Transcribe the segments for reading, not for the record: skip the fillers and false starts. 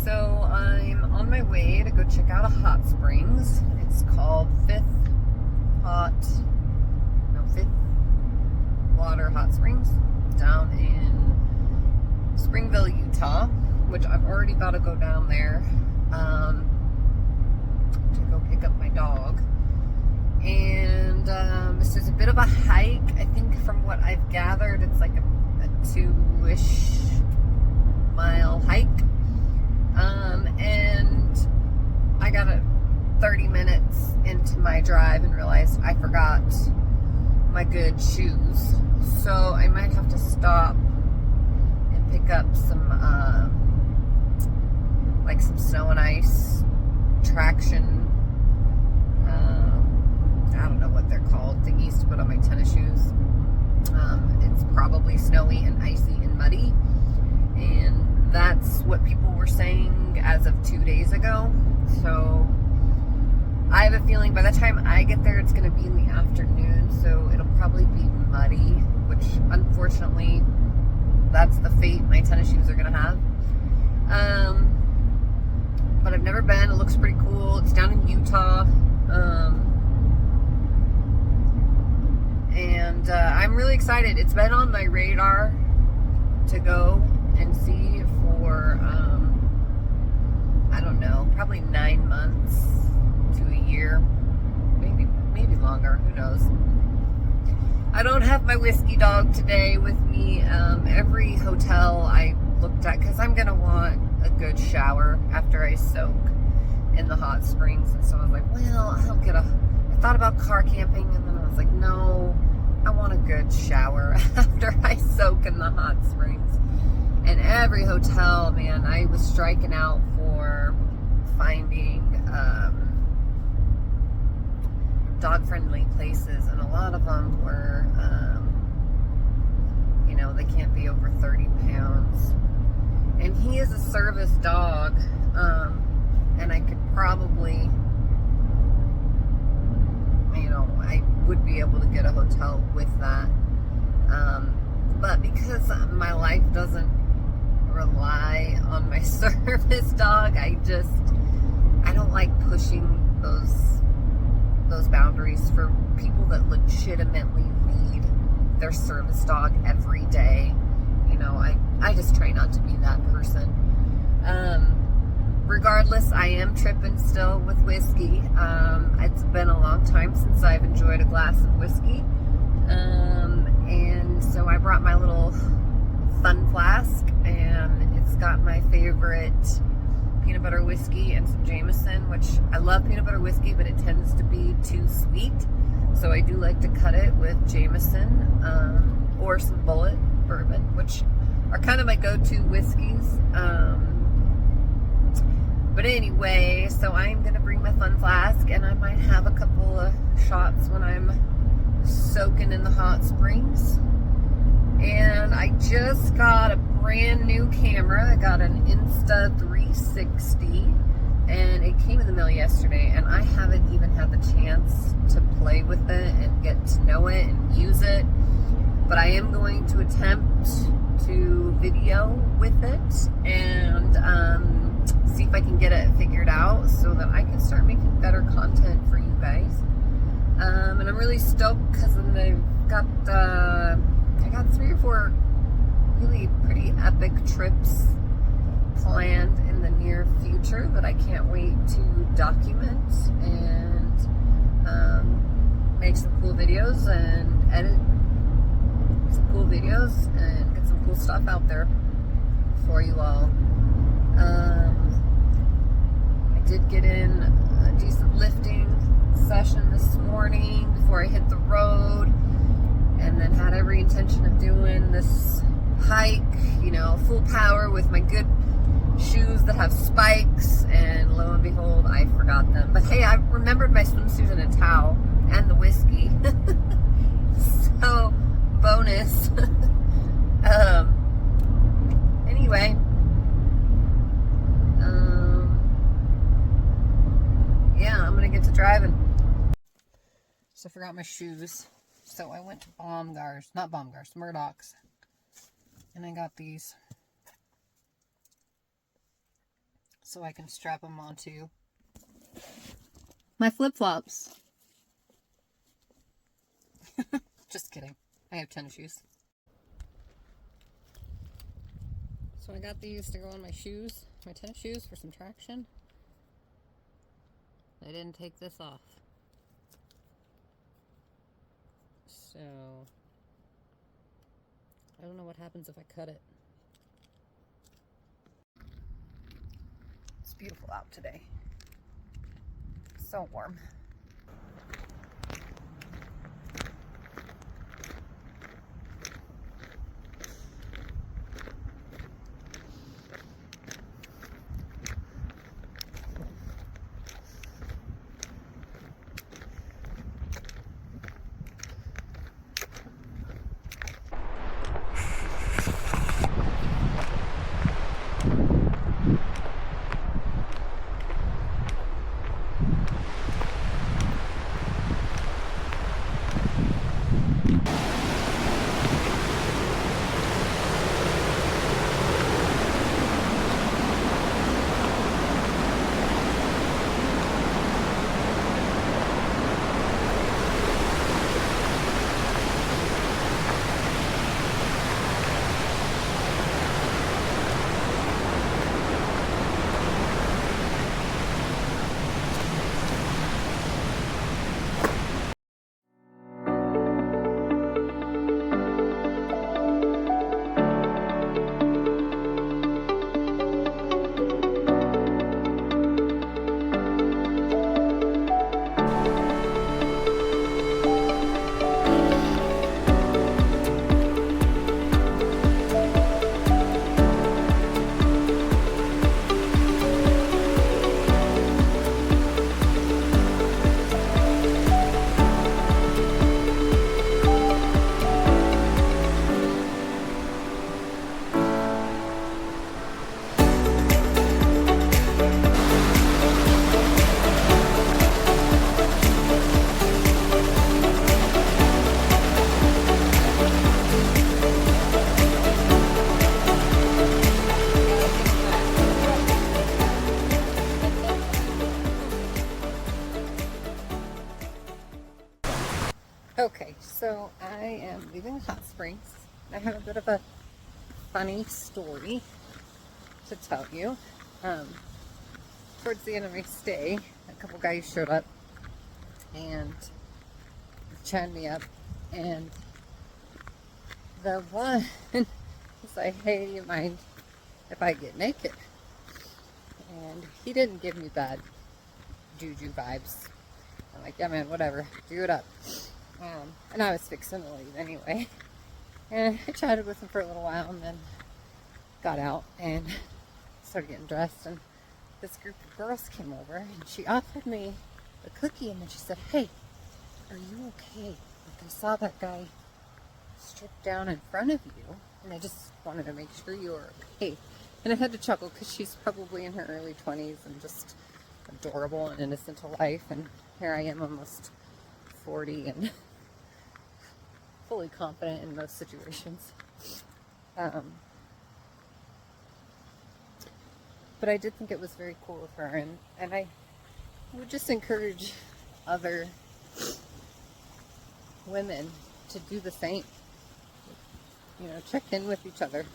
So I'm on my way to go check out a hot springs. It's called Fifth Water Hot Springs down in Springville, Utah, which I've already got to go down there to go pick up my dog. And this is a bit of a hike. I think from what I've gathered, it's like a 2-ish mile hike. And I got 30 minutes into my drive and realized I forgot my good shoes. So I might have to stop and pick up some, like some snow and ice traction, I don't know what they're called, thingies to put on my tennis shoes. It's probably snowy and icy and muddy. And that's what people were saying as of 2 days ago. So I have a feeling by the time I get there, it's going to be in the afternoon. So it'll probably be muddy, which unfortunately, that's the fate my tennis shoes are going to have. But I've never been. It looks pretty cool. It's down in Utah. And I'm really excited. It's been on my radar to go and see for, I don't know, probably 9 months to a year, maybe longer, who knows. I don't have my whiskey dog today with me. Every hotel I looked at, because I'm going to want a good shower after I soak in the hot springs, and so I was like, well, I thought about car camping, and then I was like, no, I want a good shower after I soak in the hot springs. And every hotel, man, I was striking out for finding dog-friendly places, and a lot of them were, they can't be over 30 pounds. And he is a service dog, and I could probably, I would be able to get a hotel with that. But because my life doesn't rely on my service dog, I don't like pushing those boundaries for people that legitimately need their service dog every day. I just try not to be that person. Regardless, I am tripping still with whiskey. It's been a long time since I've enjoyed a glass of whiskey. And so I brought my little fun flask, and it's got my favorite peanut butter whiskey and some Jameson, which I love peanut butter whiskey, but it tends to be too sweet. So I do like to cut it with Jameson, or some Bullet bourbon, which are kind of my go-to whiskeys. But anyway, so I'm going to bring my fun flask, and I might have a couple of shots when I'm soaking in the hot springs. And I just got a brand new camera. I got an Insta360, and it came in the mail yesterday, and I haven't even had the chance to play with it and get to know it and use it. But I am going to attempt to video with it and see if I can get it figured out so that I can start making better content for you guys. And I'm really stoked because I got 3 or 4 really pretty epic trips planned in the near future that I can't wait to document and make some cool videos and edit some cool videos and get some cool stuff out there for you all. I did get in a decent lifting session this morning before I hit the road, and then had every intention of doing this hike, full power with my good shoes that have spikes, and lo and behold, I forgot them. But hey, I remembered my swimsuit and a towel and the whiskey. So, bonus. Anyway, yeah, I'm gonna get to driving. So I forgot my shoes. So I went to Murdoch's. And I got these so I can strap them onto my flip-flops. Just kidding. I have tennis shoes. So I got these to go on my shoes, my tennis shoes, for some traction. I didn't take this off. So I don't know what happens if I cut it. It's beautiful out today. So warm. Okay, so I am leaving Hot Springs. I have a bit of a funny story to tell you. Towards the end of my stay, a couple guys showed up and chatted me up, and the one was like, hey, do you mind if I get naked? And he didn't give me bad juju vibes. I'm like, yeah man, whatever, do it up. And I was fixing to leave anyway. And I chatted with him for a little while and then got out and started getting dressed. And this group of girls came over and she offered me a cookie, and then she said, hey, are you okay? Like, I saw that guy stripped down in front of you and I just wanted to make sure you were okay. And I had to chuckle because she's probably in her early 20s and just adorable and innocent to life. And here I am, almost 40, and fully confident in most situations. But I did think it was very cool of her, and I would just encourage other women to do the same. You know, check in with each other,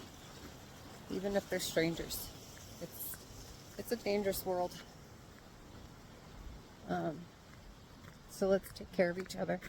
even if they're strangers. It's a dangerous world. So let's take care of each other.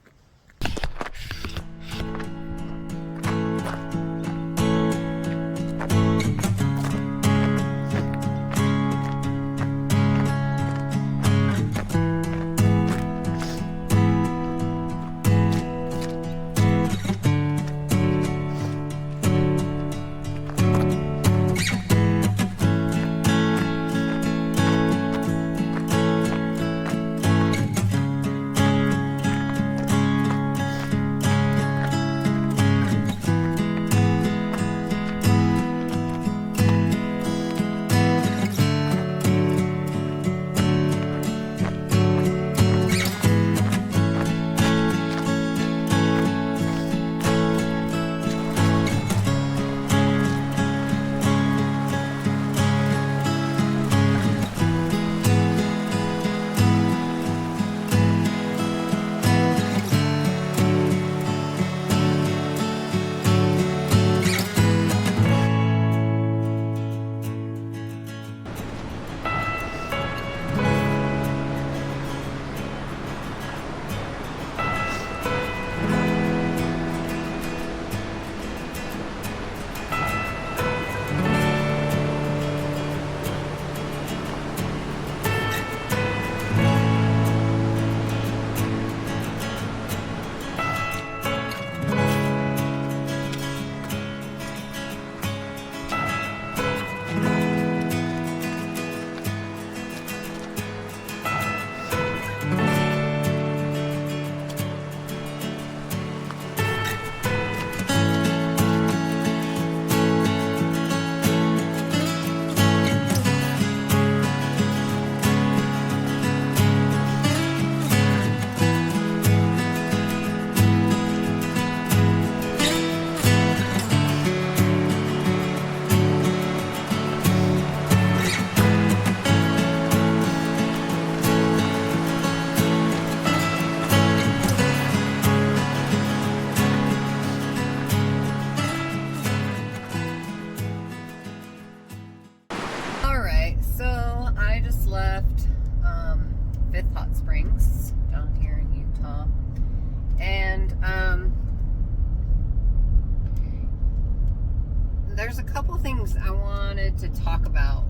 things I wanted to talk about.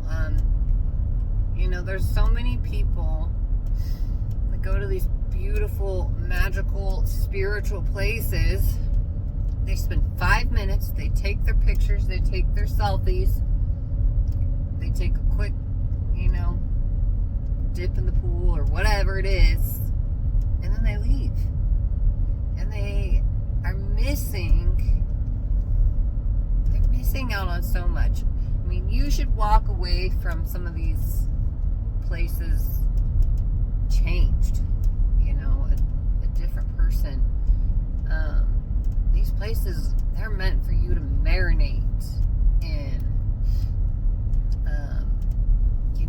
There's so many people that go to these beautiful, magical, spiritual places. They spend 5 minutes, they take their pictures, they take their selfies, they take a quick, dip in the pool or whatever it is, and then they leave. And they are missing out on so much. I mean, you should walk away from some of these places changed, a different person. These places, they're meant for you to marinate in.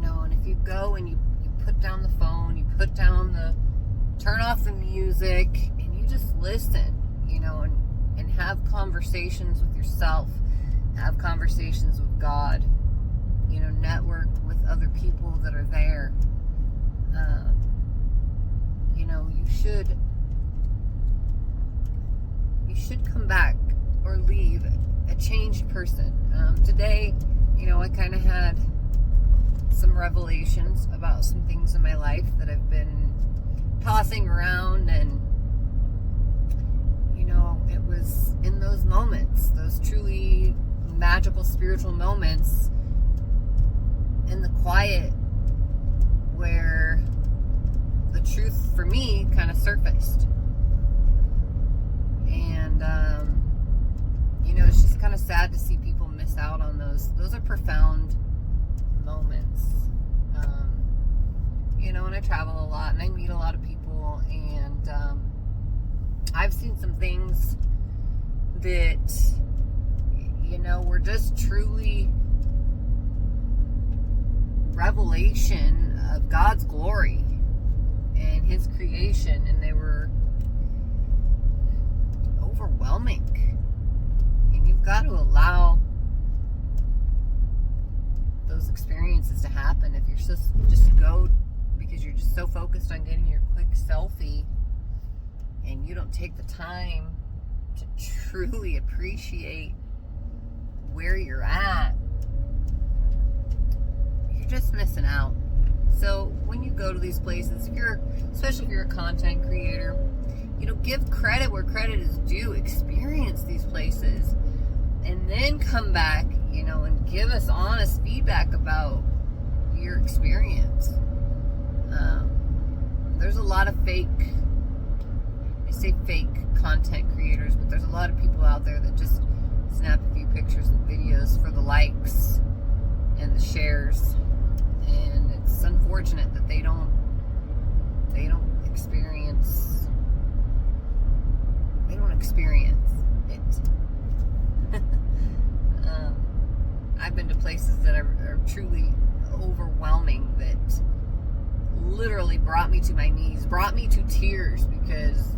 And if you go and you put down the phone, you turn off the music, and you just listen, and have conversations with yourself, have conversations with God, network with other people that are there. You should come back or leave a changed person. Today, I kind of had some revelations about some things in my life that I've been tossing around, and it was in those moments, those truly magical spiritual moments in the quiet, where the truth for me kind of surfaced. And it's just kind of sad to see people miss out on those. Those are profound moments. And I travel a lot, and I meet a lot of people, and I've seen some things that were just truly revelation of God's glory and His creation, and they were overwhelming. And you've got to allow those experiences to happen. If you're just go because you're just so focused on getting your quick selfie, and you don't take the time to truly appreciate where you're at, you're just missing out. So when you go to these places, especially if you're a content creator, give credit where credit is due. Experience these places, and then come back, and give us honest feedback about your experience. There's a lot of fake content creators, but there's a lot of people out there that just snap a few pictures and videos for the likes and the shares, and it's unfortunate that they don't experience it. I've been to places that are truly overwhelming, that literally brought me to my knees, brought me to tears, because